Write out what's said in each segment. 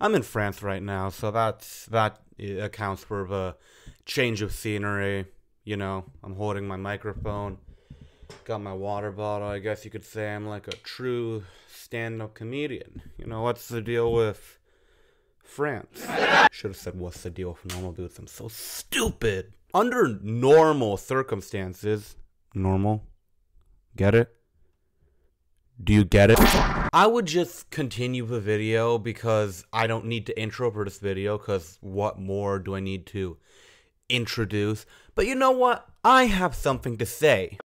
I'm in France right now, so that accounts for the change of scenery. You know, I'm holding my microphone, got my water bottle. I guess you could say I'm like a true stand-up comedian. You know, what's the deal with France? Should have said, what's the deal with Normalboots? I'm so stupid. Under normal circumstances, normal, get it? Do you get it? I would just continue the video because I don't need to intro for this video, because what more do I need to introduce? But you know what? I have something to say.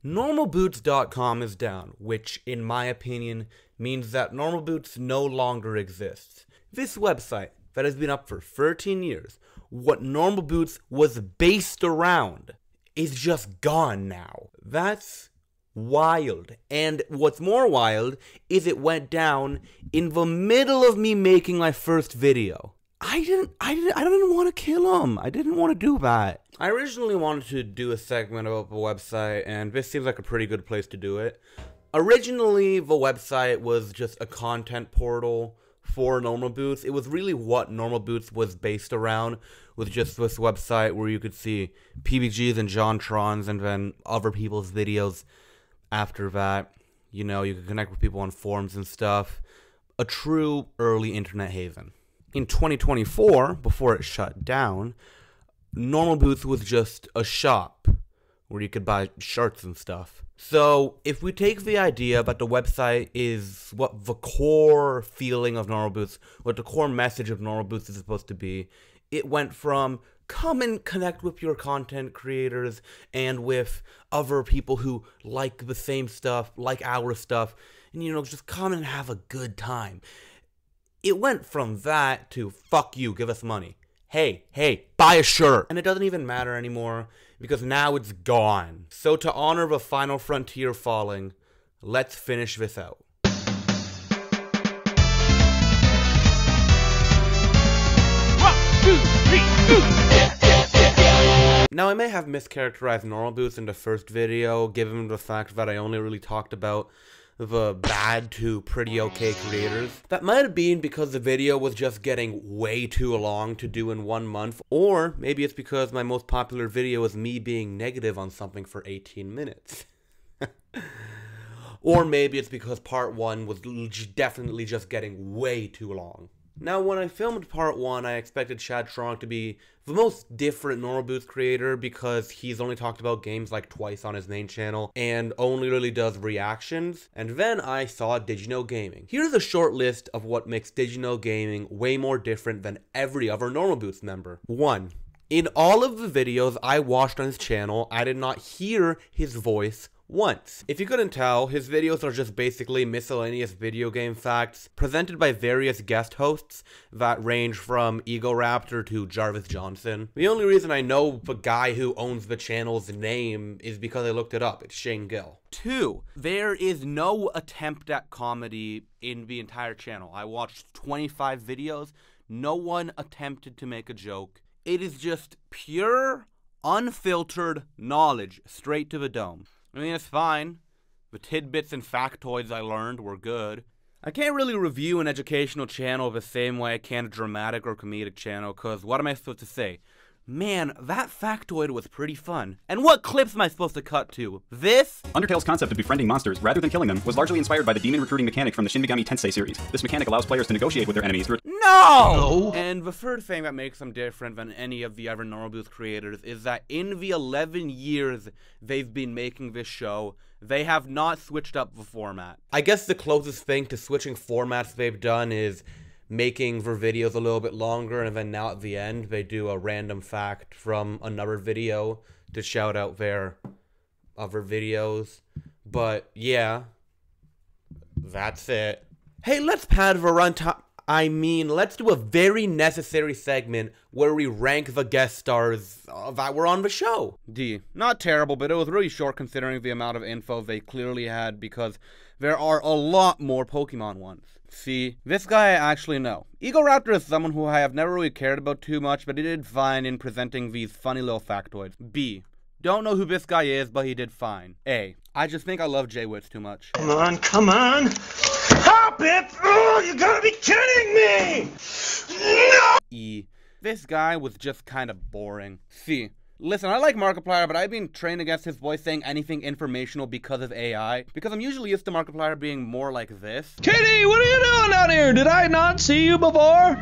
Normalboots.com is down, which in my opinion means that Normalboots no longer exists. This website that has been up for 13 years, what Normalboots was based around, is just gone now. That's wild. And what's more wild is it went down in the middle of me making my first video. I didn't want to kill him. I didn't want to do that. I originally wanted to do a segment about the website, and this seems like a pretty good place to do it. Originally, the website was just a content portal for Normalboots. It was really what Normalboots was based around, with just this website where you could see PBGs and JonTrons and then other people's videos after that. You know, you could connect with people on forums and stuff. A true early internet haven. In 2024, before it shut down, Normalboots was just a shop where you could buy shirts and stuff. So, if we take the idea that the website is what the core feeling of Normalboots, what the core message of Normalboots is supposed to be, it went from come and connect with your content creators and with other people who like the same stuff, like our stuff, and you know, just come and have a good time. It went from that to fuck you, give us money. Hey, buy a shirt. And it doesn't even matter anymore because now it's gone. So to honor the final frontier falling, let's finish this out. Now, I may have mischaracterized Normalboots in the first video, given the fact that I only really talked about the bad to pretty okay creators. That might have been because the video was just getting way too long to do in 1 month, or maybe it's because my most popular video is me being negative on something for 18 minutes. Or maybe it's because part 1 was definitely just getting way too long. Now, when I filmed part 1, I expected Chad Strong to be the most different Normalboots creator because he's only talked about games like twice on his main channel and only really does reactions. And then I saw Digino Gaming. Here's a short list of what makes Digino Gaming way more different than every other Normalboots member. 1. In all of the videos I watched on his channel, I did not hear his voice once. If you couldn't tell, his videos are just basically miscellaneous video game facts presented by various guest hosts that range from Egoraptor to Jarvis Johnson. The only reason I know the guy who owns the channel's name is because I looked it up. It's Shane Gill. 2. There is no attempt at comedy in the entire channel. I watched 25 videos. No one attempted to make a joke. It is just pure, unfiltered knowledge straight to the dome. I mean, it's fine. The tidbits and factoids I learned were good. I can't really review an educational channel the same way I can a dramatic or comedic channel, because what am I supposed to say? Man, that factoid was pretty fun. And what clips am I supposed to cut to? This? Undertale's concept of befriending monsters rather than killing them was largely inspired by the demon recruiting mechanic from the Shin Megami Tensei series. This mechanic allows players to negotiate with their enemies through— No! And the third thing that makes them different than any of the other Normalboots creators is that in the 11 years they've been making this show, they have not switched up the format. I guess the closest thing to switching formats they've done is making their videos a little bit longer, and then now at the end they do a random fact from another video to shout out their other videos. But yeah, that's it. Hey, let's pad the runtime. I mean, let's do a very necessary segment where we rank the guest stars that were on the show. D. Not terrible, but it was really short considering the amount of info they clearly had, because there are a lot more Pokemon ones. C. This guy I actually know. Egoraptor is someone who I have never really cared about too much, but he did fine in presenting these funny little factoids. B. Don't know who this guy is, but he did fine. A. I just think I love J-Wits too much. Come on, come on! Hop! E. This guy was just kind of boring. C. Listen, I like Markiplier, but I've been trained against his voice saying anything informational because of AI. Because I'm usually used to Markiplier being more like this. Kitty, what are you doing out here? Did I not see you before?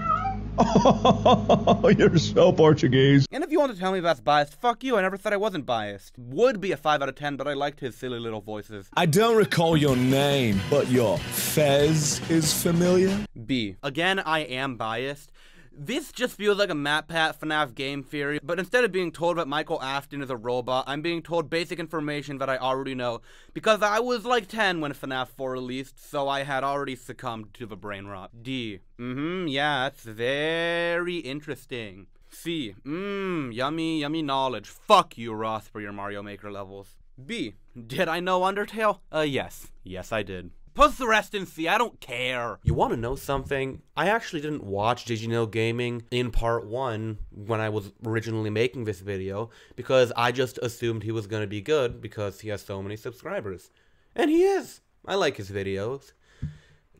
Oh, you're so Portuguese. And if you want to tell me that's biased, fuck you, I never said I wasn't biased. Would be a 5 out of 10, but I liked his silly little voices. I don't recall your name, but your fez is familiar. B. Again, I am biased. This just feels like a MatPat FNAF game theory, but instead of being told that Michael Afton is a robot, I'm being told basic information that I already know, because I was like 10 when FNAF 4 released, so I had already succumbed to the brain rot. D. Yeah, that's very interesting. C. Yummy, yummy knowledge. Fuck you, Ross, for your Mario Maker levels. B. Did I know Undertale? Yes. Yes, I did. Put the rest in C, I don't care. You want to know something? I actually didn't watch Did You Know Gaming in part 1 when I was originally making this video because I just assumed he was going to be good because he has so many subscribers. And he is. I like his videos.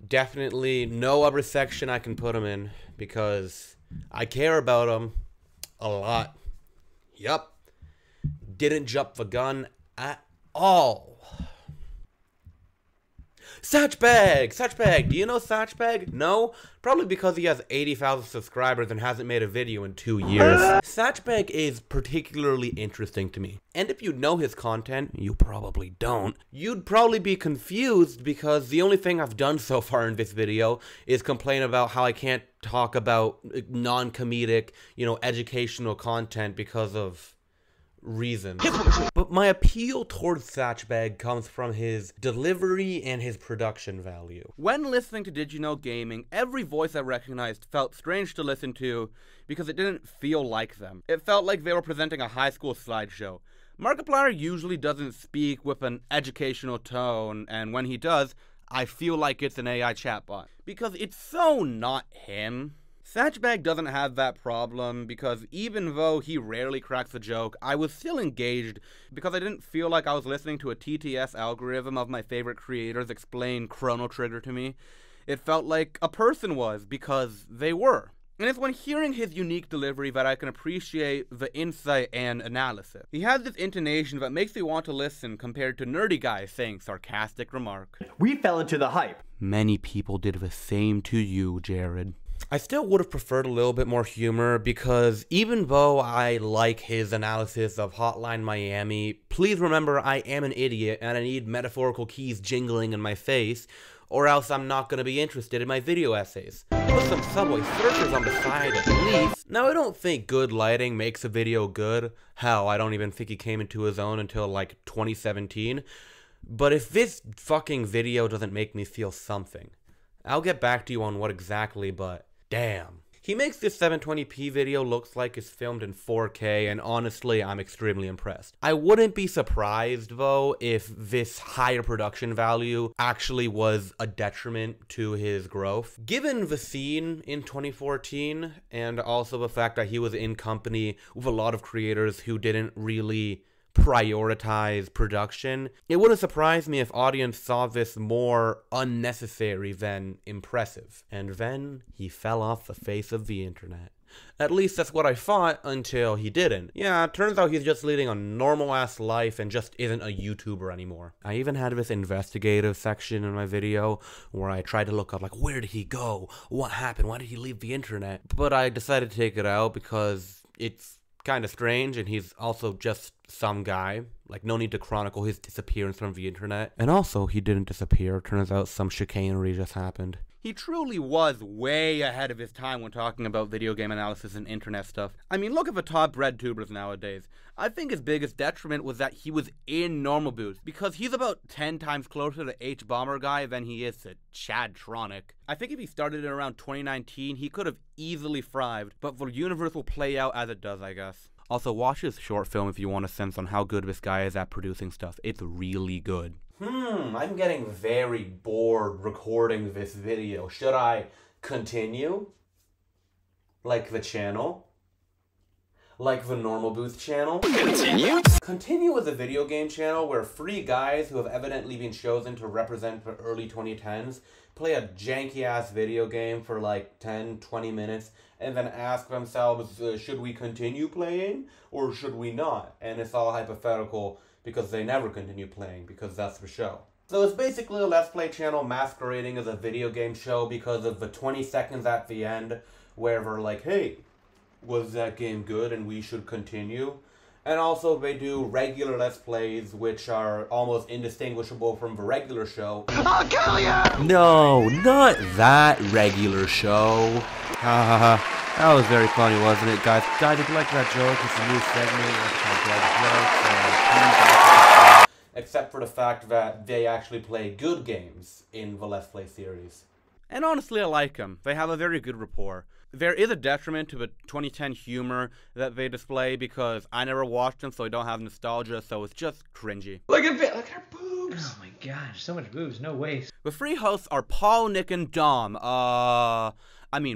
Definitely no other section I can put him in because I care about him a lot. Yup. Didn't jump the gun at all. Satchbag! Do you know Satchbag? No? Probably because he has 80,000 subscribers and hasn't made a video in 2 years. Satchbag is particularly interesting to me. And if you know his content, you probably don't, you'd probably be confused because the only thing I've done so far in this video is complain about how I can't talk about non-comedic, educational content because of reason. But my appeal towards Satchbag comes from his delivery and his production value. When listening to Did You Know Gaming, every voice I recognized felt strange to listen to because it didn't feel like them. It felt like they were presenting a high school slideshow. Markiplier usually doesn't speak with an educational tone, and when he does, I feel like it's an AI chatbot. Because it's so not him. Satchbag doesn't have that problem because even though he rarely cracks a joke, I was still engaged because I didn't feel like I was listening to a TTS algorithm of my favorite creators explain Chrono Trigger to me. It felt like a person was because they were. And it's when hearing his unique delivery that I can appreciate the insight and analysis. He has this intonation that makes me want to listen compared to nerdy guys saying sarcastic remark. We fell into the hype. Many people did the same to you, Jared. I still would have preferred a little bit more humor because even though I like his analysis of Hotline Miami, please remember I am an idiot and I need metaphorical keys jingling in my face or else I'm not going to be interested in my video essays. Put some Subway Surfers on the side at least. Now I don't think good lighting makes a video good. Hell, I don't even think he came into his own until like 2017. But if this fucking video doesn't make me feel something, I'll get back to you on what exactly, but damn. He makes this 720p video looks like it's filmed in 4K, and honestly, I'm extremely impressed. I wouldn't be surprised, though, if this higher production value actually was a detriment to his growth. Given the scene in 2014, and also the fact that he was in company with a lot of creators who didn't really prioritize production, it wouldn't surprise me if audience saw this more unnecessary than impressive. And then he fell off the face of the internet. At least that's what I thought until he didn't. Yeah, it turns out he's just leading a normal-ass life and just isn't a YouTuber anymore. I even had this investigative section in my video where I tried to look up, like, where did he go? What happened? Why did he leave the internet? But I decided to take it out because it's kind of strange, and he's also just some guy. Like, no need to chronicle his disappearance from the internet. And also, he didn't disappear. Turns out some chicanery just happened. He truly was way ahead of his time when talking about video game analysis and internet stuff. I mean, look at the top red tubers nowadays. I think his biggest detriment was that he was in Normalboots, because he's about 10 times closer to H-Bomber Guy than he is to Chadtronic. I think if he started in around 2019, he could have easily thrived, but the universe will play out as it does, I guess. Also, watch his short film if you want a sense on how good this guy is at producing stuff. It's really good. I'm getting very bored recording this video. Should I continue? Like the channel? like the Normalboots channel. Continue is a video game channel where three guys who have evidently been chosen to represent the early 2010s play a janky-ass video game for like 10-20 minutes and then ask themselves, should we continue playing or should we not? And it's all hypothetical because they never continue playing because that's the show. So it's basically a Let's Play channel masquerading as a video game show because of the 20 seconds at the end where they're like, hey, was that game good and we should continue? And also they do regular Let's Plays which are almost indistinguishable from the regular show. I'll kill you! No, not that regular show. That was very funny, wasn't it, guys? Guys, if you like that joke, it's a new segment. Except for the fact that they actually play good games in the Let's Play series. And honestly, I like them. They have a very good rapport. There is a detriment to the 2010 humor that they display because I never watched them, so I don't have nostalgia, so it's just cringy. Look at her boobs! Oh my gosh, so much boobs, no waste. The three hosts are Paul, Nick, and Dom.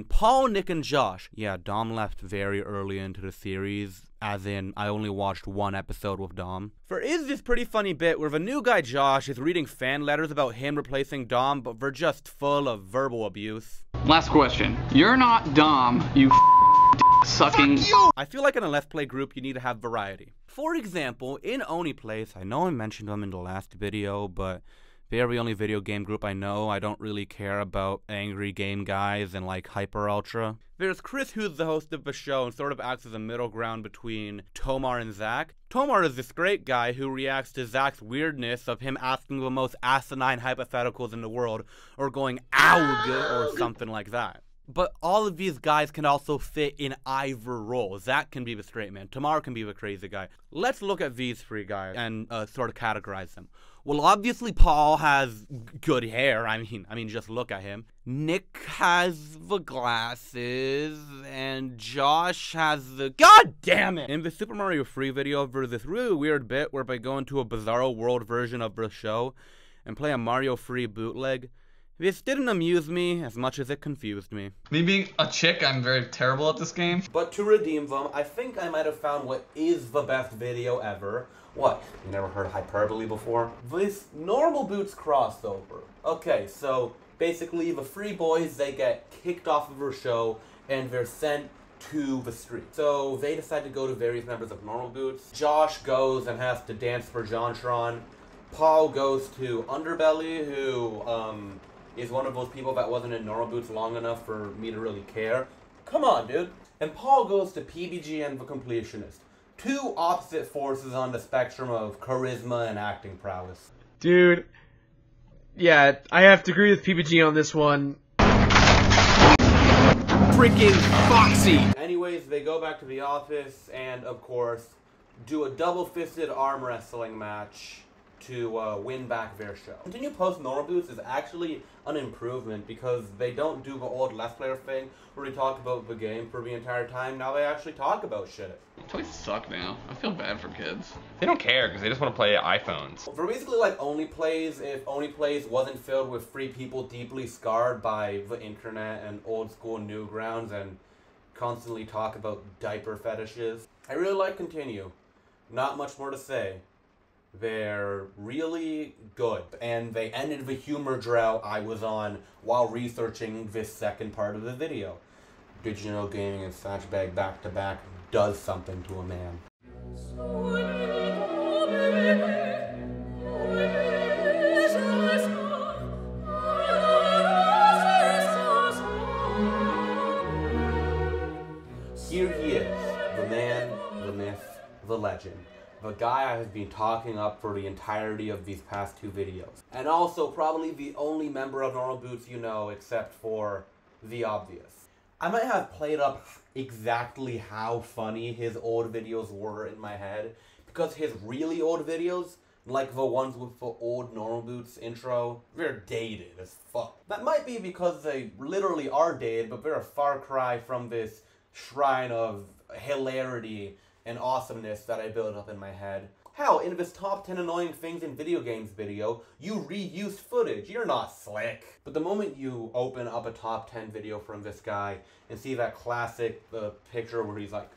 Paul, Nick, and Josh. Yeah, Dom left very early into the series, as in, I only watched one episode with Dom. There is this pretty funny bit where the new guy Josh is reading fan letters about him replacing Dom, but they're just full of verbal abuse. Last question. You're not Dom, you sucking. I feel like in a Let's Play group you need to have variety. For example, in Oni Plays, I know I mentioned them in the last video, but they're the only video game group I know. I don't really care about angry game guys and like Hyper Ultra. There's Chris, who's the host of the show and sort of acts as a middle ground between Tomar and Zach. Tomar is this great guy who reacts to Zach's weirdness of him asking the most asinine hypotheticals in the world or going "ow" or something like that. But all of these guys can also fit in either role. Zach can be the straight man. Tomar can be the crazy guy. Let's look at these three guys and sort of categorize them. Well, obviously Paul has good hair. I mean, just look at him. Nick has the glasses, and Josh has the... God damn it! In the Super Mario 3 video, there's this really weird bit where they go into a Bizarro World version of the show and play a Mario 3 bootleg. This didn't amuse me as much as it confused me. Me being a chick, I'm very terrible at this game. But to redeem them, I think I might have found what is the best video ever. What? You never heard hyperbole before? This Normalboots crossover. Okay, so basically the three boys, they get kicked off of their show and they're sent to the street. So they decide to go to various members of Normalboots. Josh goes and has to dance for JonTron. Paul goes to Underbelly, who is one of those people that wasn't in Normalboots long enough for me to really care. Come on, dude. And Paul goes to PBG and the Completionist. Two opposite forces on the spectrum of charisma and acting prowess. Dude, yeah, I have to agree with PBG on this one. Freaking Foxy! Anyways, they go back to the office and, of course, do a double-fisted arm wrestling match to win back their show. Continue post Normalboots is actually an improvement because they don't do the old Let's Player thing where we talk about the game for the entire time. Now they actually talk about shit. Toys suck now. I feel bad for kids. They don't care because they just want to play iPhones. They're basically like Only Plays if Only Plays wasn't filled with three people deeply scarred by the internet and old school newgrounds and constantly talk about diaper fetishes. I really like Continue. Not much more to say. They're really good, and they ended the humor drought I was on while researching this second part of the video. Digital gaming and Flashback back to back does something to a man. Here he is, the man, the myth, the legend. The guy I have been talking up for the entirety of these past two videos. And also probably the only member of Normalboots you know except for the obvious. I might have played up exactly how funny his old videos were in my head because his really old videos, like the ones with the old Normalboots intro, they're dated as fuck. That might be because they literally are dated, but they're a far cry from this shrine of hilarity and awesomeness that I built up in my head. Hell, in this top 10 annoying things in video games video, you reused footage. You're not slick. But the moment you open up a top 10 video from this guy and see that classic picture where he's like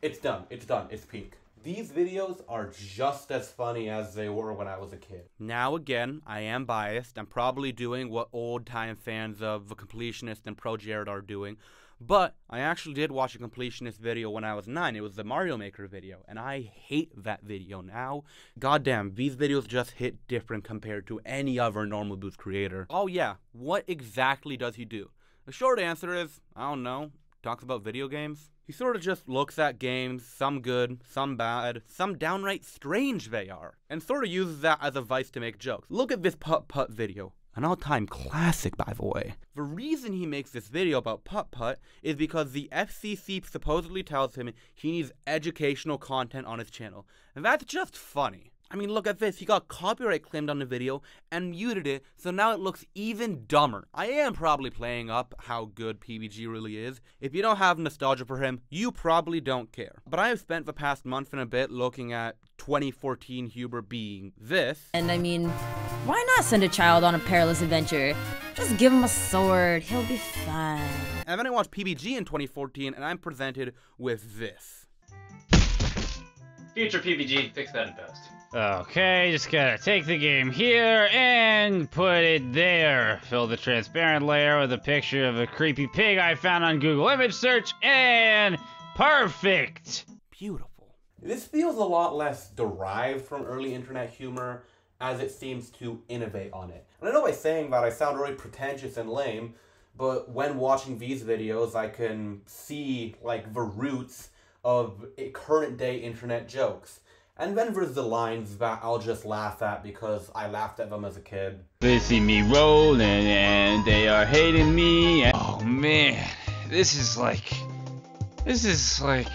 It's done. It's done. It's peak. These videos are just as funny as they were when I was a kid. Now again, I am biased. I'm probably doing what old-time fans of The Completionist and Pro Jared are doing. But I actually did watch a Completionist video when I was 9. It was the Mario Maker video, and I hate that video now. Goddamn, these videos just hit different compared to any other Normalboots creator. Oh yeah, what exactly does he do? The short answer is, I don't know, talks about video games. He sort of just looks at games, some good, some bad, some downright strange they are, and sort of uses that as a vice to make jokes. Look at this putt-putt video. An all-time classic, by the way. The reason he makes this video about putt-putt is because the FCC supposedly tells him he needs educational content on his channel. And that's just funny. I mean, look at this. He got copyright claimed on the video and muted it, so now it looks even dumber. I am probably playing up how good PBG really is. If you don't have nostalgia for him, you probably don't care. But I have spent the past month and a bit looking at 2014 Huber being this. And I mean, why not send a child on a perilous adventure? Just give him a sword, he'll be fine. And then I watched PBG in 2014 and I'm presented with this. Future PBG, fix that in post. Okay, just gotta take the game here and put it there. Fill the transparent layer with a picture of a creepy pig I found on Google image search, and perfect! Beautiful. This feels a lot less derived from early internet humor, as it seems to innovate on it. And I know by saying that I sound really pretentious and lame, but when watching these videos I can see, like, the roots of current day internet jokes. And then there's the lines that I'll just laugh at because I laughed at them as a kid. They see me rolling and they are hating me. Oh man, this is like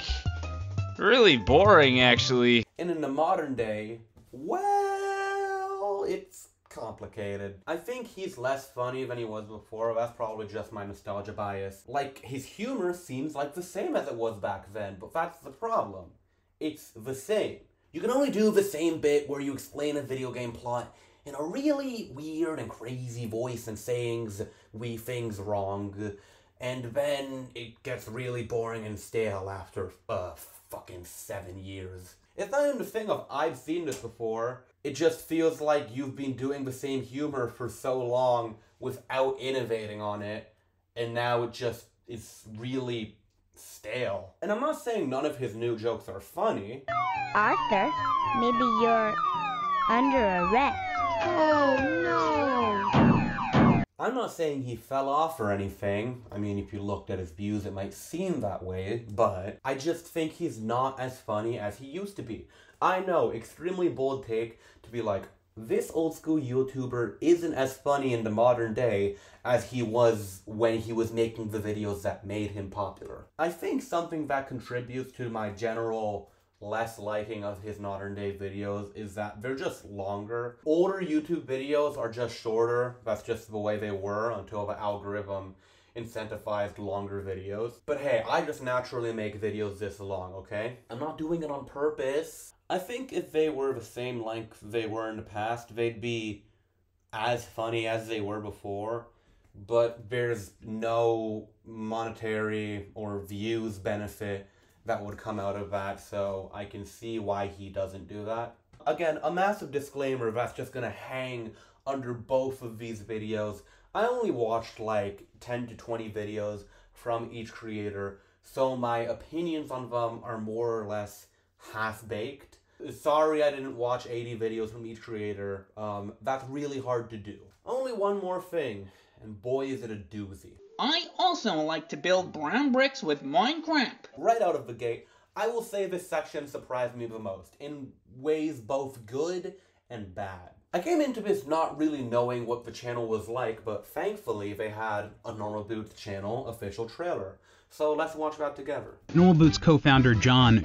really boring actually. And in the modern day, well, it's complicated. I think he's less funny than he was before. That's probably just my nostalgia bias. Like, his humor seems like the same as it was back then, but that's the problem. It's the same. You can only do the same bit where you explain a video game plot in a really weird and crazy voice and saying things wrong, and then it gets really boring and stale after fucking 7 years. It's not even the thing of I've seen this before. It just feels like you've been doing the same humor for so long without innovating on it, and now it just is really stale. And I'm not saying none of his new jokes are funny. Arthur, maybe you're under arrest. Oh no! I'm not saying he fell off or anything. I mean, if you looked at his views, it might seem that way, but I just think he's not as funny as he used to be. I know, extremely bold take to be like, this old school YouTuber isn't as funny in the modern day as he was when he was making the videos that made him popular. I think something that contributes to my general less liking of his modern day videos is that they're just longer. Older YouTube videos are just shorter. That's just the way they were until the algorithm incentivized longer videos. But hey, I just naturally make videos this long, okay? I'm not doing it on purpose. I think if they were the same length they were in the past, they'd be as funny as they were before, but there's no monetary or views benefit that would come out of that, so I can see why he doesn't do that. Again, a massive disclaimer that's just gonna hang under both of these videos. I only watched like 10 to 20 videos from each creator, so my opinions on them are more or less half-baked. Sorry I didn't watch 80 videos from each creator. That's really hard to do. Only one more thing, and boy is it a doozy. I also like to build brown bricks with Minecraft. Right out of the gate, I will say this section surprised me the most, in ways both good and bad. I came into this not really knowing what the channel was like, but thankfully they had a Normalboots channel official trailer. So let's watch that together. Normalboots co-founder Jontron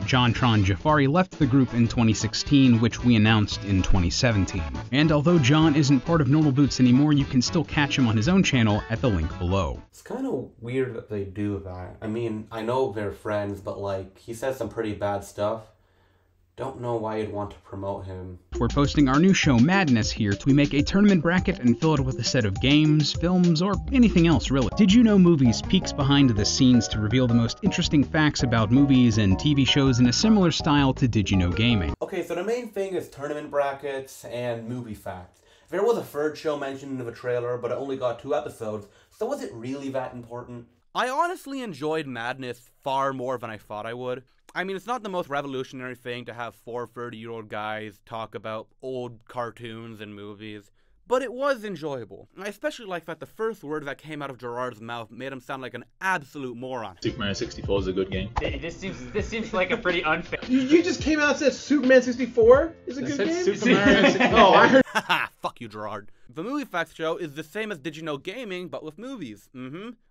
Jafari left the group in 2016, which we announced in 2017. And although John isn't part of Normalboots anymore, you can still catch him on his own channel at the link below. It's kind of weird that they do that. I mean, I know they're friends, but like, he says some pretty bad stuff. Don't know why you'd want to promote him. We're posting our new show Madness here. We make a tournament bracket and fill it with a set of games, films, or anything else really. Did You Know Movies peeks behind the scenes to reveal the most interesting facts about movies and TV shows in a similar style to Did You Know Gaming. Okay, so the main thing is tournament brackets and movie facts. There was a third show mentioned in the trailer, but it only got 2 episodes, so was it really that important? I honestly enjoyed Madness far more than I thought I would. I mean, it's not the most revolutionary thing to have 4 30-year-old guys talk about old cartoons and movies, but it was enjoyable. I especially like that the first word that came out of Gerard's mouth made him sound like an absolute moron. Super Mario 64 is a good game. This seems like a pretty unfair. You just came out and said Superman 64 is a good game? Super Mario 64. Oh, I heard. Haha, fuck you, Gerard. The Movie Facts show is the same as Did You Know Gaming, but with movies.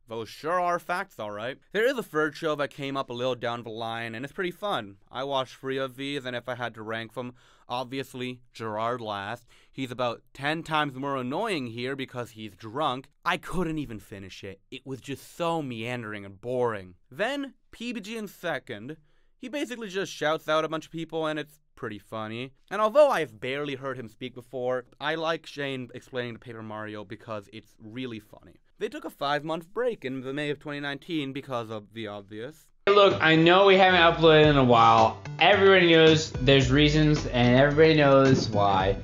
Those sure are facts, alright. There is a third show that came up a little down the line, and it's pretty fun. I watched 3 of these, and if I had to rank them, obviously, Gerard last. He's about 10 times more annoying here because he's drunk. I couldn't even finish it. It was just so meandering and boring. Then, PBG in second. He basically just shouts out a bunch of people, and it's pretty funny. And although I've barely heard him speak before, I like Shane explaining the Paper Mario because it's really funny. They took a 5-month break in the May of 2019 because of the obvious. Look, I know we haven't uploaded in a while. Everybody knows there's reasons, and everybody knows why.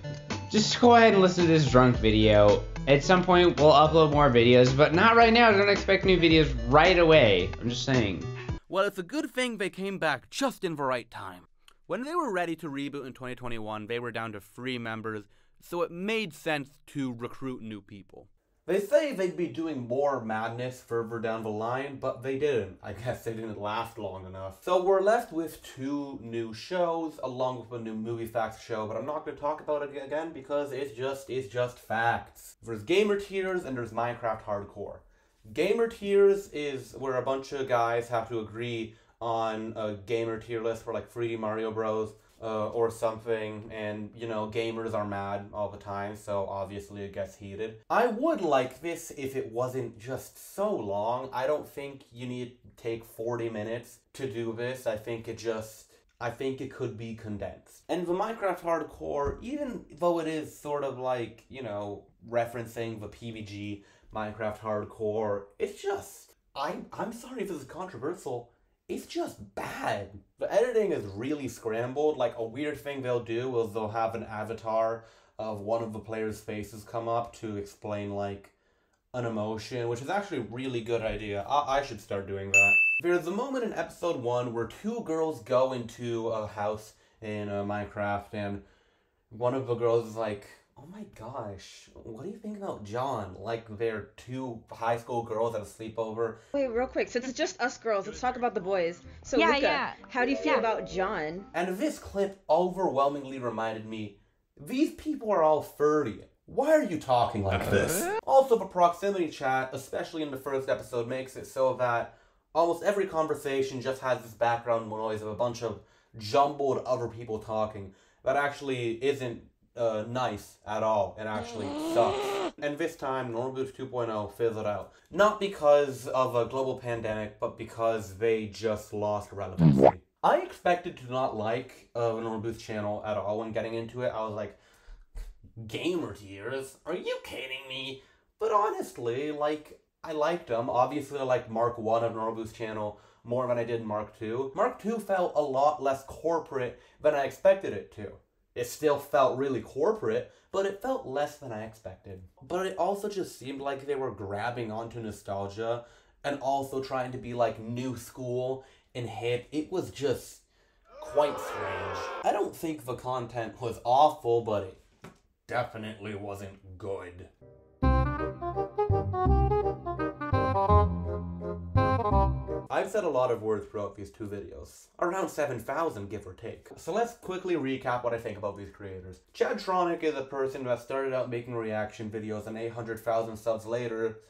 Just go ahead and listen to this drunk video. At some point, we'll upload more videos, but not right now. Don't expect new videos right away. I'm just saying. Well, it's a good thing they came back just in the right time. When they were ready to reboot in 2021, they were down to 3 members, so it made sense to recruit new people. They say they'd be doing more Madness further down the line, but they didn't. I guess they didn't last long enough. So we're left with 2 new shows, along with a new Movie Facts show, but I'm not going to talk about it again because it's just facts. There's Gamer Tiers and there's Minecraft Hardcore. Gamer Tiers is where a bunch of guys have to agree on a gamer tier list for like 3D Mario Bros. Or something, and you know, gamers are mad all the time, so obviously it gets heated. I would like this if it wasn't just so long. I don't think you need to take 40 minutes to do this. I think it could be condensed. And the Minecraft Hardcore, even though it is sort of like, you know, referencing the PBG Minecraft Hardcore, it's just, I'm sorry if this is controversial, it's just bad. The editing is really scrambled. Like, a weird thing they'll do is they'll have an avatar of one of the players' faces come up to explain, like, an emotion, which is actually a really good idea. I should start doing that. There's a moment in episode 1 where 2 girls go into a house in Minecraft, and one of the girls is like, oh my gosh, what do you think about John? Like, they're 2 high school girls at a sleepover. Wait, real quick, since it's just us girls, let's talk about the boys. So, Yeah, Luca, yeah. how do you feel about John? And this clip overwhelmingly reminded me, these people are all 30. Why are you talking like this? Also, the proximity chat, especially in the first episode, makes it so that almost every conversation just has this background noise of a bunch of jumbled other people talking that actually isn't nice at all. It actually sucks. And this time, Normalboots 2.0 fizzled out. Not because of a global pandemic, but because they just lost relevancy. I expected to not like Normalboots channel at all when getting into it. I was like, gamer tiers? Are you kidding me? But honestly, like, I liked them. Obviously, I liked Mark 1 of Normalboots channel more than I did Mark 2. Mark 2 felt a lot less corporate than I expected it to. It still felt really corporate, but it felt less than I expected. But it also just seemed like they were grabbing onto nostalgia and also trying to be like new school and hip. It was just quite strange. I don't think the content was awful, but it definitely wasn't good. I've said a lot of words throughout these 2 videos. Around 7,000, give or take. So let's quickly recap what I think about these creators. Chadtronic is a person that started out making reaction videos, and 800,000 subs later,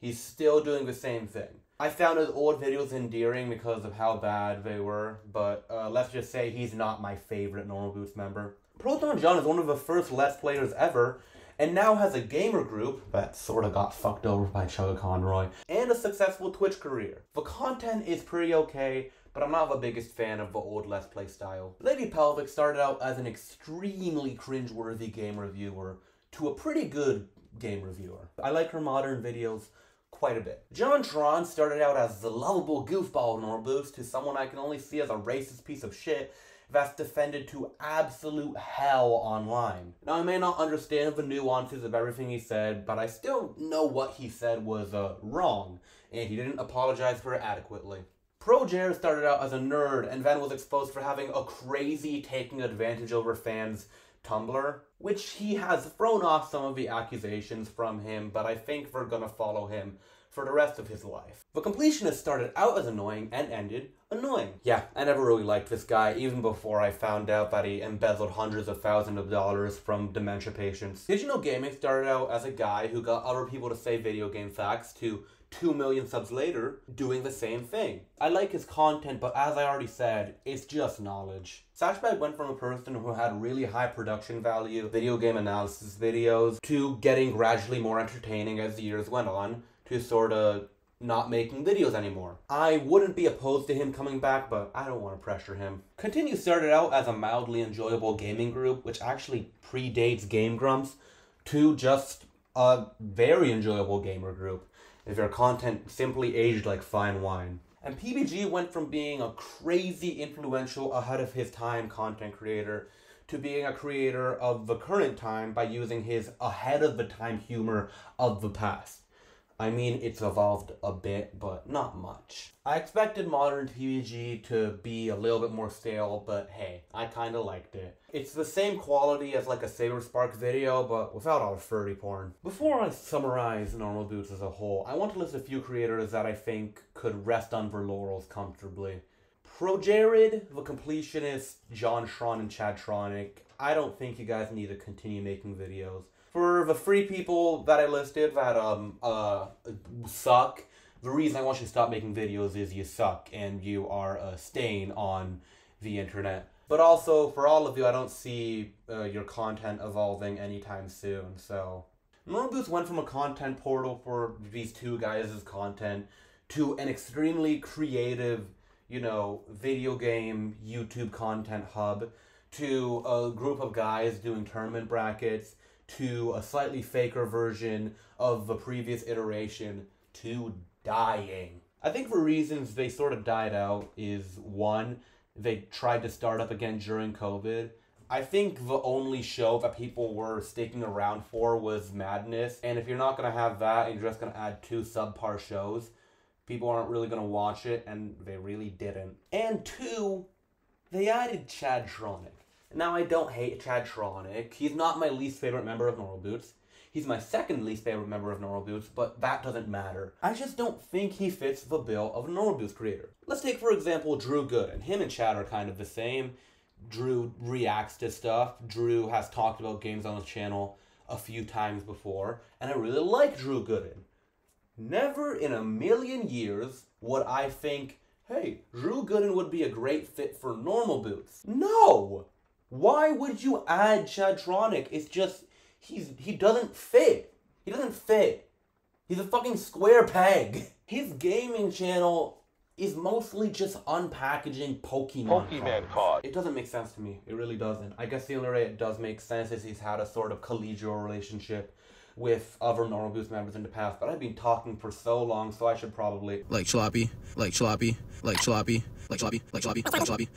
he's still doing the same thing. I found his old videos endearing because of how bad they were, but let's just say he's not my favorite Normalboots member. Proton John is one of the first Let's Players ever, and now has a gamer group that sorta got fucked over by Chugga Conroy, and a successful Twitch career. The content is pretty okay, but I'm not the biggest fan of the old Let's Play style. Lady Pelvic started out as an extremely cringeworthy game reviewer to a pretty good game reviewer. I like her modern videos quite a bit. John Tron started out as the lovable goofball Normalboots to someone I can only see as a racist piece of shit that's defended to absolute hell online. Now, I may not understand the nuances of everything he said, but I still know what he said was wrong, and he didn't apologize for it adequately. ProJair started out as a nerd and then was exposed for having a crazy taking advantage over fans Tumblr, which he has thrown off some of the accusations from him, but I think we're gonna follow him for the rest of his life. The Completionist started out as annoying and ended annoying. Yeah, I never really liked this guy, even before I found out that he embezzled hundreds of thousands of dollars from dementia patients. Did you know Gaming started out as a guy who got other people to say video game facts to 2 million subs later, doing the same thing. I like his content, but as I already said, it's just knowledge. Sashbag went from a person who had really high production value, video game analysis videos, to getting gradually more entertaining as the years went on, to sorta not making videos anymore. I wouldn't be opposed to him coming back, but I don't want to pressure him. Continue started out as a mildly enjoyable gaming group, which actually predates Game Grumps, to just a very enjoyable gamer group, if your content simply aged like fine wine. And PBG went from being a crazy influential ahead of his time content creator to being a creator of the current time by using his ahead of the time humor of the past. I mean, it's evolved a bit, but not much. I expected modern PBG to be a little bit more stale, but hey, I kinda liked it. It's the same quality as like a Saberspark video, but without all the furry porn. Before I summarize Normalboots as a whole, I want to list a few creators that I think could rest on their laurels comfortably. ProJared, The Completionist, John Tron, and Chadtronic. I don't think you guys need to continue making videos. For the three people that I listed that suck, the reason I want you to stop making videos is you suck and you are a stain on the internet. But also, for all of you, I don't see your content evolving anytime soon, so. Normalboots went from a content portal for these two guys' content to an extremely creative, you know, video game YouTube content hub, to a group of guys doing tournament brackets, to a slightly faker version of the previous iteration, to dying. I think for reasons they sort of died out is, one, they tried to start up again during COVID. I think the only show that people were sticking around for was Madness, and if you're not going to have that and you're just going to add 2 subpar shows, people aren't really going to watch it, and they really didn't. And 2, they added Chadtronic. Now, I don't hate Chadtronic. He's not my least favorite member of Normalboots. He's my second least favorite member of Normalboots, but that doesn't matter. I just don't think he fits the bill of a Normalboots creator. Let's take, for example, Drew Gooden. Him and Chad are kind of the same. Drew reacts to stuff. Drew has talked about games on his channel a few times before, and I really like Drew Gooden. Never in a million years would I think, hey, Drew Gooden would be a great fit for Normalboots. No! Why would you add Chadtronic? It's just, he doesn't fit. He doesn't fit. He's a fucking square peg. His gaming channel is mostly just unpackaging Pokemon cards. It doesn't make sense to me. It really doesn't. I guess the only way it does make sense is he's had a sort of collegial relationship with other Normalboots members in the past, but I've been talking for so long, so I should probably... Like Sloppy, like Sloppy, like Sloppy, like Sloppy, like Sloppy, like Sloppy.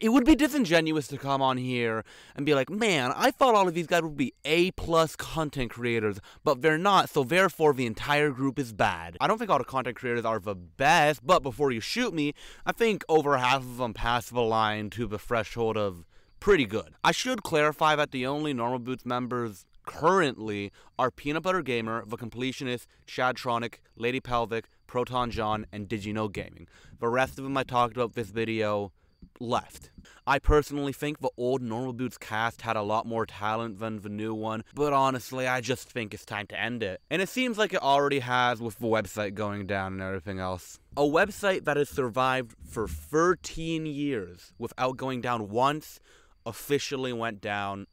It would be disingenuous to come on here and be like, man, I thought all of these guys would be A+ content creators, but they're not, so therefore the entire group is bad. I don't think all the content creators are the best, but before you shoot me, I think over half of them pass the line to the threshold of pretty good. I should clarify that the only Normalboots members currently are Peanut Butter Gamer, The Completionist, Chadtronic, Lady Pelvic, Proton John, and Did You Know Gaming. The rest of them I talked about this video left. I personally think the old Normalboots cast had a lot more talent than the new one, but honestly, I just think it's time to end it. And it seems like it already has with the website going down and everything else. A website that has survived for 13 years without going down once officially went down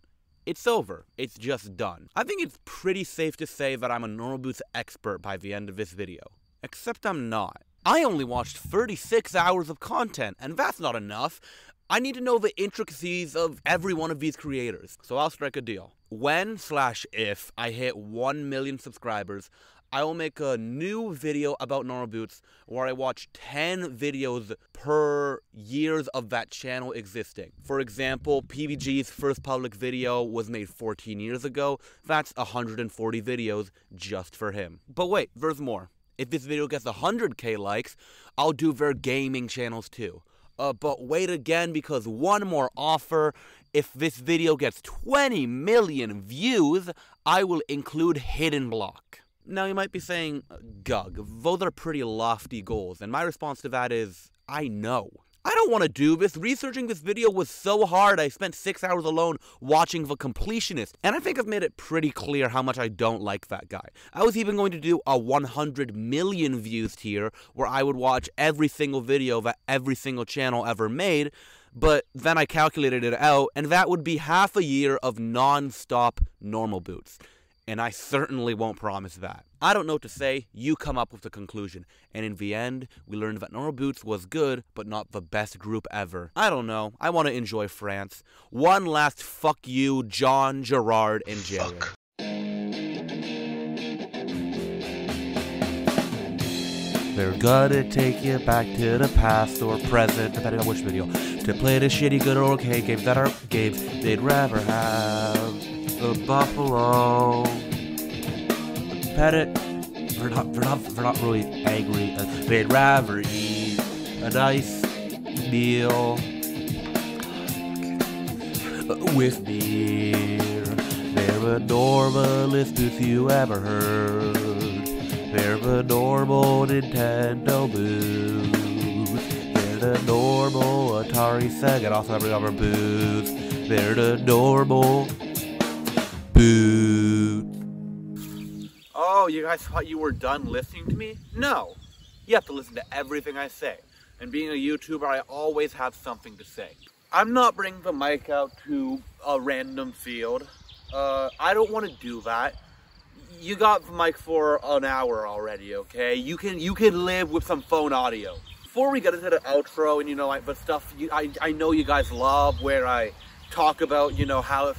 It's over. It's just done. I think it's pretty safe to say that I'm a Normalboots expert by the end of this video. Except I'm not. I only watched 36 hours of content, and that's not enough. I need to know the intricacies of every one of these creators, so I'll strike a deal. When/if I hit 1 million subscribers, I will make a new video about Normalboots where I watch 10 videos per years of that channel existing. For example, PBG's first public video was made 14 years ago. That's 140 videos just for him. But wait, there's more. If this video gets 100k likes, I'll do their gaming channels too. But wait again, because one more offer. If this video gets 20 million views, I will include Hidden Block. Now you might be saying, Gug, those are pretty lofty goals, and my response to that is, I know. I don't want to do this. Researching this video was so hard. I spent 6 hours alone watching The Completionist, and I think I've made it pretty clear how much I don't like that guy. I was even going to do a 100 million views tier where I would watch every single video that every single channel ever made, but then I calculated it out, and that would be half a year of non-stop Normalboots. And I certainly won't promise that. I don't know what to say, you come up with the conclusion. And in the end, we learned that Normalboots was good, but not the best group ever. I don't know, I want to enjoy France. One last fuck you, John, Gerard, and Jared. They're gonna take you back to the past or present, depending on which video, to play the shitty good or okay games that are games they'd rather have. A buffalo. Pet it. They're not really angry. They'd rather eat a nice meal with beer. They're the normalest if you ever heard. They're the normal Nintendo booth. They're the normal Atari Sega, also every other booth. They're the normal boot. Oh, you guys thought you were done listening to me? No. You have to listen to everything I say. And being a YouTuber, I always have something to say. I'm not bringing the mic out to a random field. I don't want to do that. You got the mic for an hour already, okay? You can live with some phone audio. Before we get into the outro and like the stuff I know you guys love, where I talk about,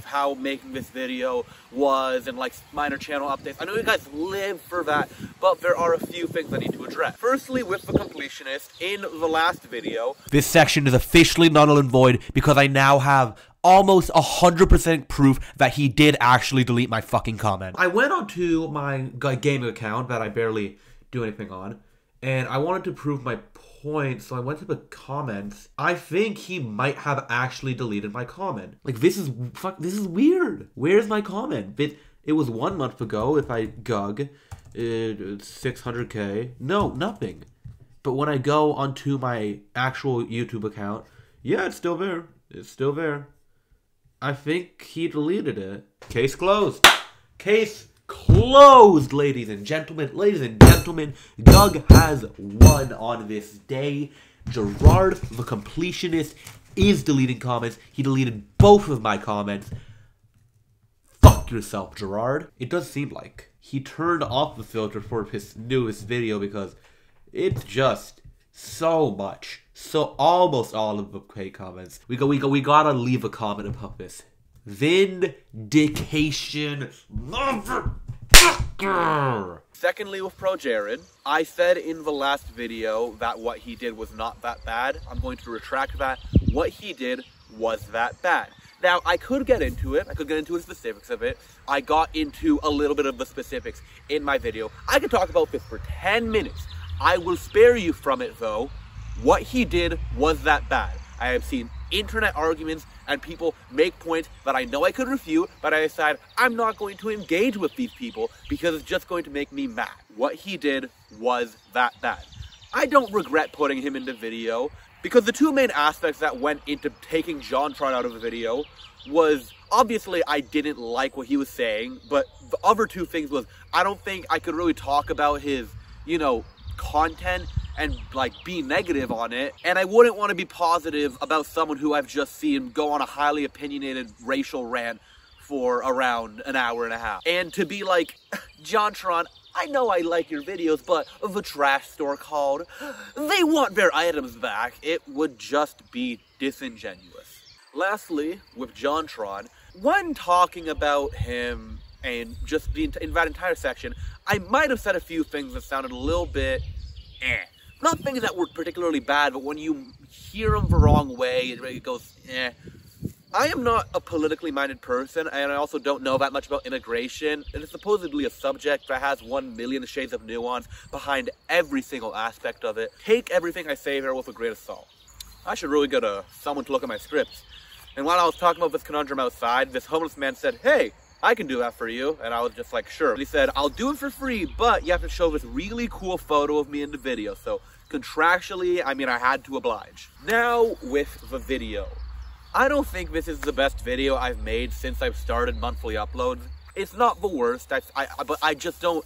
how making this video was and like minor channel updates. I know you guys live for that, but there are a few things I need to address. Firstly, with The Completionist, in the last video, this section is officially null and void because I now have almost 100% proof that he did actually delete my fucking comment. I went onto my gaming account that I barely do anything on, and I wanted to prove my point, so I went to the comments. I think he might have actually deleted my comment. Like, this is weird. Where's my comment? It was 1 month ago. If I Gug, it's 600k. No, nothing. But when I go onto my actual YouTube account, yeah, it's still there. It's still there. I think he deleted it. Case closed. Case closed, ladies and gentlemen. Ladies and gentlemen, Gug has won on this day. Gerard, the completionist, is deleting comments. He deleted both of my comments. Fuck yourself, Gerard. It does seem like he turned off the filter for his newest video because it's just so much. So almost all of the hate comments. We gotta leave a comment about this. Vindication, motherfucker. Secondly, with Pro Jared, I said in the last video that what he did was not that bad. I'm going to retract that. What he did was that bad. Now, I could get into it. I could get into the specifics of it. I got into a little bit of the specifics in my video. I could talk about this for 10 minutes. I will spare you from it, though. What he did was that bad. I have seen internet arguments and people make points that I know I could refute, but I decide I'm not going to engage with these people because it's just going to make me mad. What he did was that bad. I don't regret putting him in the video because the two main aspects that went into taking JonTron out of the video was, obviously I didn't like what he was saying, but the other two things was I don't think I could really talk about his, content and like be negative on it, and I wouldn't want to be positive about someone who I've just seen go on a highly opinionated racial rant for around an hour and a half. And to be like, JonTron, I know I like your videos, but the trash store called, they want their items back. It would just be disingenuous. Lastly, with JonTron, when talking about him and just in that entire section, I might have said a few things that sounded a little bit Not things that were particularly bad, but when you hear them the wrong way, it goes I am not a politically minded person, and I also don't know that much about immigration. It is supposedly a subject that has 1 million shades of nuance behind every single aspect of it. Take everything I say here with a grain of salt. I should really get someone to look at my scripts. And while I was talking about this conundrum outside, this homeless man said, "Hey, I can do that for you." And I was just like, sure. He said, "I'll do it for free, but you have to show this really cool photo of me in the video." So contractually, I mean, I had to oblige. Now with the video. I don't think this is the best video I've made since I've started monthly uploads. It's not the worst, but I just don't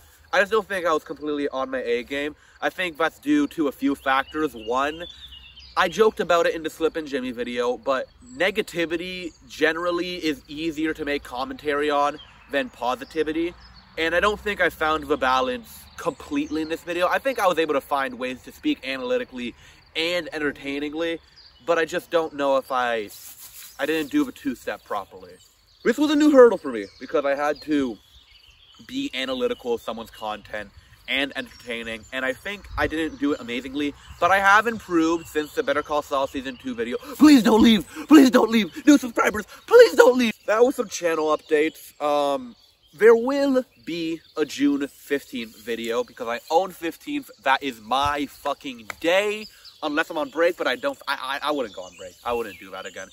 think I was completely on my A game. I think that's due to a few factors. One, I joked about it in the Slip and Jimmy video, but negativity generally is easier to make commentary on than positivity. And I don't think I found the balance completely in this video. I think I was able to find ways to speak analytically and entertainingly, but I just don't know if I didn't do the two-step properly. This was a new hurdle for me because I had to be analytical of someone's content and entertaining, and I think I didn't do it amazingly, but I have improved since the Better Call Saul Season 2 video. Please don't leave! Please don't leave! New subscribers, please don't leave! That was some channel updates. There will be a June 15th video because I own 15th. That is my fucking day. Unless I'm on break, but I wouldn't go on break. I wouldn't do that again.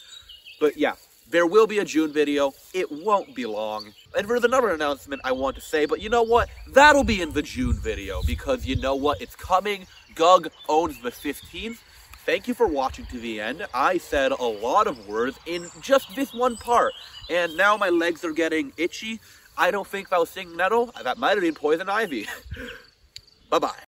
But yeah, there will be a June video. It won't be long. And there's another announcement I want to say, but you know what? That'll be in the June video because you know what? It's coming. Gug owns the 15th. Thank you for watching to the end. I said a lot of words in just this one part, and now my legs are getting itchy. I don't think if I was singing metal, that might have been Poison Ivy. Bye-bye.